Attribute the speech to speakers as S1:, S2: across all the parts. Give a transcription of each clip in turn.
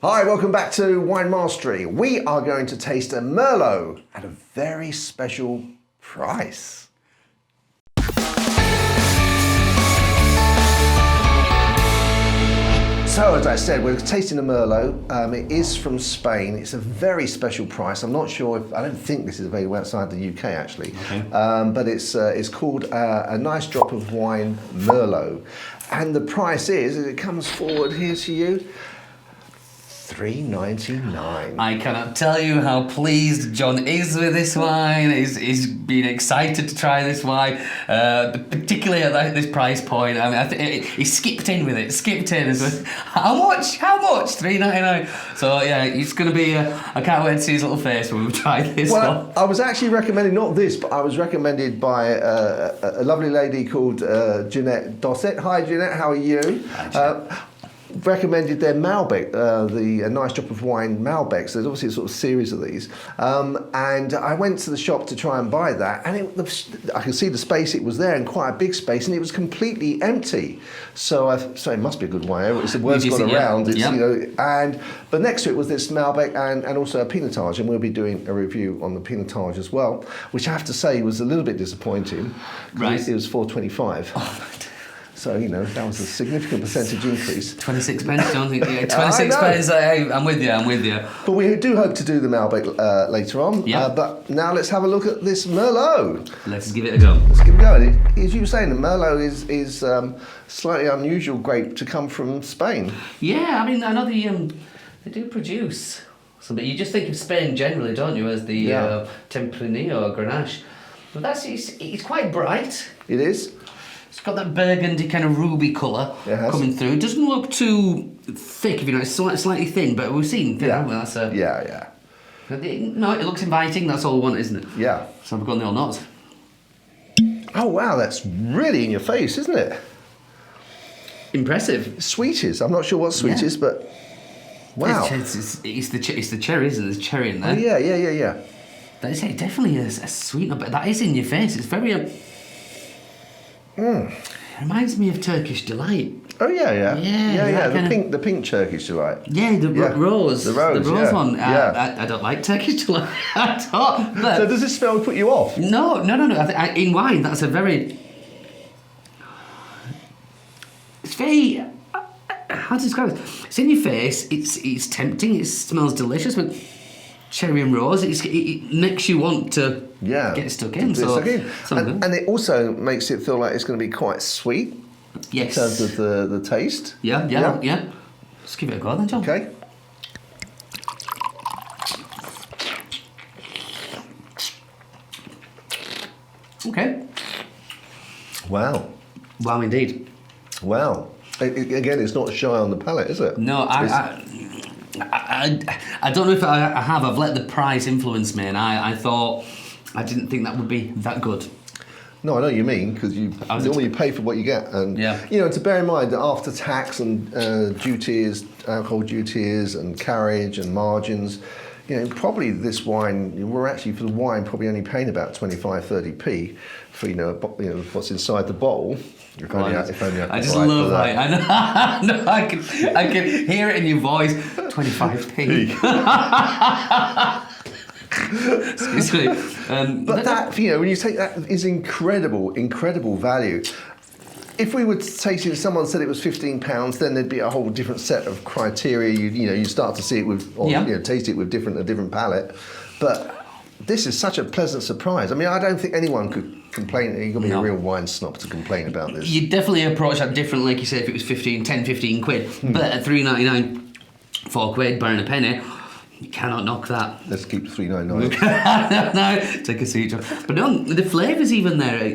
S1: Hi, welcome back to Wine Mastery. We are going to taste a Merlot at a very special price. So, as I said, we're tasting a Merlot. It is from Spain. It's a very special price. I'm not sure if, I don't think this is available outside the UK actually. Okay. But it's called a Nice Drop of Wine Merlot. And the price is, it comes forward here to you, $3.99.
S2: I cannot tell you how pleased John is with this wine. He's been excited to try this wine, particularly at this price point. I mean, he skipped in with it. How much? $3.99. So yeah, it's going to be. I can't wait to see his little face when we try this one.
S1: I was actually recommended not this, but I was recommended by a lovely lady called Jeanette Dossett. Hi, Jeanette. How are you?
S2: Hi, Jeanette.
S1: Recommended their Malbec, the Nice Drop of Wine Malbec. So there's obviously a sort of series of these. And I went to the shop to try and buy that, and I could see the space, it was there, and quite a big space, and it was completely empty. So it must be a good wine. It's the word's got around. It's, you know, but next to it was this Malbec and also a Pinotage, and we'll be doing a review on the Pinotage as well, which I have to say was a little bit disappointing.
S2: Right.
S1: It was $4.25. Oh, so, you know, that was a significant percentage increase.
S2: 26 pence, John. 26 pence. I'm with you.
S1: But we do hope to do the Malbec later on.
S2: Yeah.
S1: But now let's have a look at this Merlot.
S2: Let's give it a go.
S1: Let's give it a go. And as you were saying, the Merlot is slightly unusual grape to come from Spain.
S2: Yeah, I mean, I know they do produce some, but you just think of Spain generally, don't you, as the Tempranillo or Grenache. But it's quite bright.
S1: It is.
S2: It's got that burgundy kind of ruby colour coming through. It doesn't look too thick, if you know. It's slightly thin, but we've seen thin, haven't we? That's no, it looks inviting. That's all we want, isn't it?
S1: Yeah.
S2: So we've got the old knots.
S1: Oh wow, that's really in your face, isn't it?
S2: Impressive.
S1: Sweet is. I'm not sure what sweet is, but wow.
S2: It's the cherry, isn't it? There's cherry in there.
S1: Oh yeah.
S2: That is definitely a sweetener, but that is in your face. It's very. It reminds me of Turkish Delight.
S1: Oh yeah. The pink Turkish Delight.
S2: Yeah, the rose.
S1: The rose
S2: one. I don't like Turkish Delight at all. But
S1: so does this smell put you off?
S2: No. In wine, that's a very. It's very. How to describe it? It's in your face. It's tempting. It smells delicious, but cherry and rose. It makes you want to get stuck in.
S1: And it also makes it feel like it's going to be quite sweet.
S2: Yes.
S1: In terms of the taste.
S2: Yeah. Let's give it a go then, John.
S1: Okay.
S2: Okay.
S1: Wow.
S2: Wow, indeed.
S1: Wow. Again, it's not shy on the palate, is it?
S2: No, I don't know if I have. I've let the price influence me, and I didn't think that would be that good.
S1: No, I know what you mean, because normally you pay for what you get, and you know, to bear in mind that after tax and duties, alcohol duties, and carriage and margins, you know, probably this wine, we're actually for the wine probably only paying about 25-30p for you know what's inside the bottle. If only I
S2: just love that. I know. I can hear it in your voice. 25p. Excuse me.
S1: But that, you know, when you take that, is incredible value. If we were tasting, someone said it was £15, then there'd be a whole different set of criteria. You start to see it with, or taste it with a different palate. But this is such a pleasant surprise. I mean, I don't think anyone could complain. You've got to be a real wine snob to complain about this.
S2: You definitely approach that differently, like you say, if it was 15 quid. But at £3.99, £4, barring a penny, you cannot knock that.
S1: Let's keep $3.99.
S2: No, take a seat, John. But no, the flavour's even there.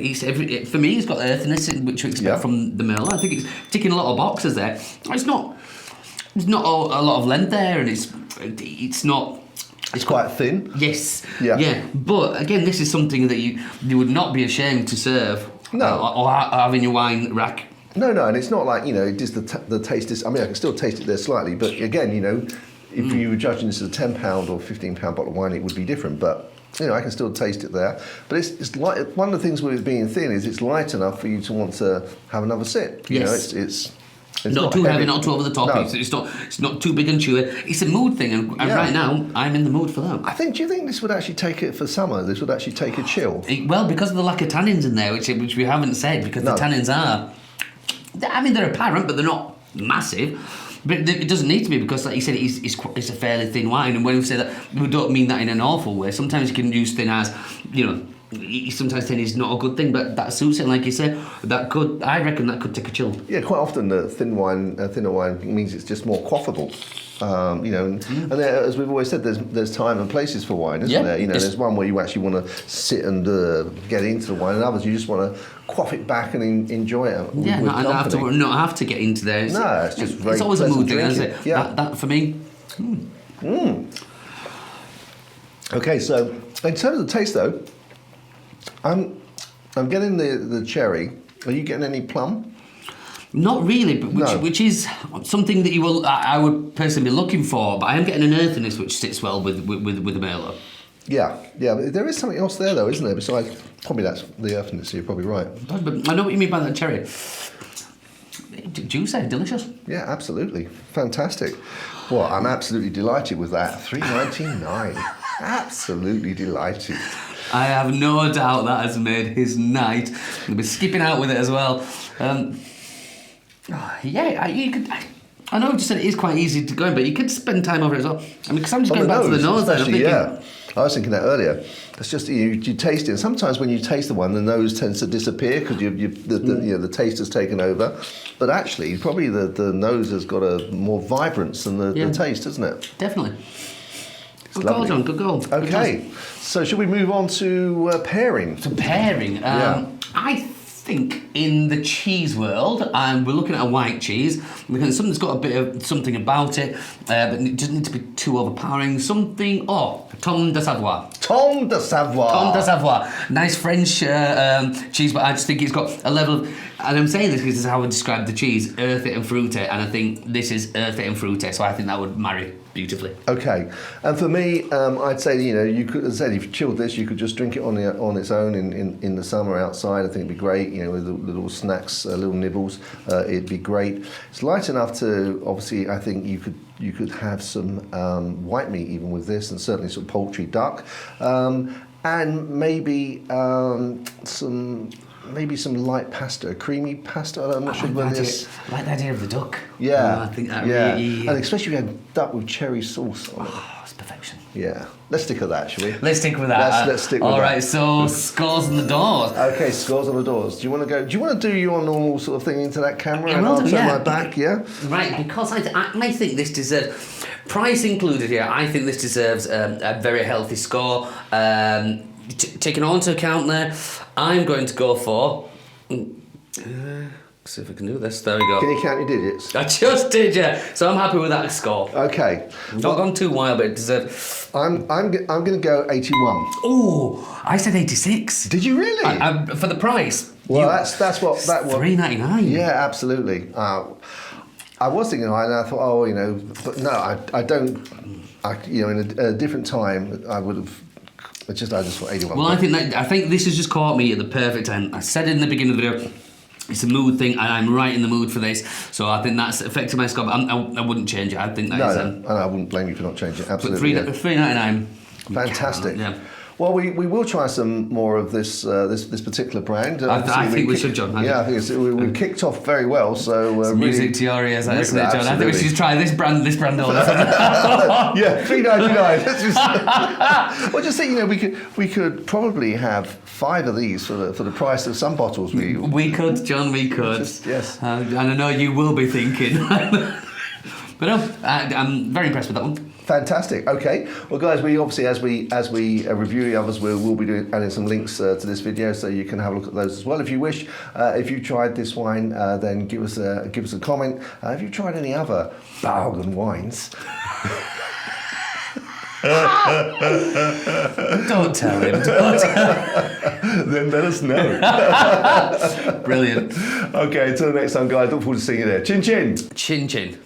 S2: For me, it's got earthiness, which you expect from the Merlot. I think it's ticking a lot of boxes there. There's not a lot of length there, and it's not.
S1: It's quite thin.
S2: Yes. Yeah. But again, this is something that you would not be ashamed to serve.
S1: No.
S2: Or have in your wine rack.
S1: No, and it's not like, you know, just the taste is. I mean, I can still taste it there slightly, but again, you know, if you were judging this as a £10 or £15 bottle of wine, it would be different. But you know, I can still taste it there. But it's like, one of the things with it being thin is it's light enough for you to want to have another sip. You know, it's
S2: Not too heavy, not too over the top.
S1: No.
S2: It's not too big and chewy. It's a mood thing, and right now I'm in the mood for that.
S1: Do you think this would actually take it for summer? This would actually take a chill?
S2: Well, because of the lack of tannins in there, which we haven't said, because the tannins are... I mean, they're apparent, but they're not massive. But it doesn't need to be, because, like you said, it's a fairly thin wine. And when we say that, we don't mean that in an awful way. Sometimes you can use thin as, sometimes thin is not a good thing, but that suits it. Like you say, I reckon that could take a chill.
S1: Yeah, quite often the thinner wine means it's just more quaffable. And there, as we've always said, there's time and places for wine, isn't there? There's one where you actually want to sit and get into the wine, and others you just want to quaff it back and enjoy it.
S2: Not have to get into there.
S1: It's just very.
S2: It's always a mood thing, isn't it?
S1: Yeah.
S2: That for me.
S1: Okay, so in terms of the taste, though, I'm getting the cherry. Are you getting any plum?
S2: Not really, but which is something that I would personally be looking for. But I am getting an earthiness which sits well with the Merlot. Yeah.
S1: But there is something else there, though, isn't there? Besides, probably that's the earthiness. So you're probably right.
S2: But I know what you mean by that cherry. Juicy, delicious.
S1: Yeah, absolutely, fantastic. Well, I'm absolutely delighted with that. $3.99. Absolutely delighted.
S2: I have no doubt that has made his night. He'll be skipping out with it as well. You could. I know I just said it is quite easy to go in, but you could spend time over it as well. I mean, because I'm just going back to the nose there.
S1: I was thinking that earlier. It's just you taste it. And sometimes when you taste the one, the nose tends to disappear because the taste has taken over. But actually, probably the nose has got a more vibrance than the taste, doesn't it?
S2: Definitely. Good goal, John. Good goal.
S1: Okay, so should we move on to pairing?
S2: To pairing. I think in the cheese world, we're looking at a white cheese. We're looking at something that's got a bit of something about it, but it doesn't need to be too overpowering. Tom de Savoie.
S1: Tom de Savoie.
S2: Tom de Savoie. Nice French cheese, but I just think it's got a level of... And I'm saying this because this is how I describe the cheese, earthy and fruity, and I think this is earthy and fruity, so I think that would marry beautifully. Okay, and for me, I'd say you could, as I said, if you chilled this, you could just drink it on its own in the summer outside. I think it'd be great. With the little snacks, little nibbles, it'd be great. It's light enough to obviously. I think you could have some white meat even with this, and certainly some poultry, duck, and maybe some light pasta, creamy pasta. I'm not sure whether this. I like the idea of the duck.
S1: Yeah,
S2: I think that
S1: really. And especially if you had duck with cherry sauce on it.
S2: It's perfection.
S1: Yeah, let's stick with that, shall we?
S2: Let's stick with that.
S1: Let's stick with that.
S2: All right, so scores on the doors.
S1: Okay, scores on the doors. Do you want to do your normal sort of thing into that camera? And I'll turn my back. Yeah. Right,
S2: because I think this deserves, price included here. I think this deserves a very healthy score. Taking all into account there, I'm going to go for... see if I can do this. There we go.
S1: Can you count your digits?
S2: I just did, yeah. So I'm happy with that score.
S1: Okay.
S2: Not gone too wild, but it deserves...
S1: I'm going to go 81.
S2: Oh, I said 86.
S1: Did you really?
S2: For the price.
S1: Well, that's what that was.
S2: $3.99.
S1: Yeah, absolutely. I was thinking, and I thought, but no, I don't. In a different time, I would have. I just thought 81.
S2: Well, I think this has just caught me at the perfect time. I said it in the beginning of the video. It's a mood thing, and I'm right in the mood for this. So I think that's affected my score. But I wouldn't change it. I think that is.
S1: I wouldn't blame you for not changing it. Absolutely.
S2: But $3.99.
S1: Fantastic.
S2: Yeah.
S1: Well, we will try some more of this particular brand.
S2: I think we should, John.
S1: I think we kicked off very well. So
S2: it's music to your ears, isn't it, John? I think we should just try this brand all the time.
S1: Yeah, $3.99. Well, just think, we could probably have 5 of these for the price of some bottles.
S2: We could, John. We could.
S1: Yes.
S2: And I know you will be thinking. But no, I'm very impressed with that one.
S1: Fantastic. Okay. Well, guys, we obviously, as we review the others, we'll be adding some links to this video, so you can have a look at those as well if you wish. If you tried this wine, then give us a comment. If you tried any other bargain wines.
S2: Don't tell him.
S1: Then let us know.
S2: Brilliant.
S1: Okay. Until next time, guys. Look forward to seeing you there. Chin chin.
S2: Chin chin.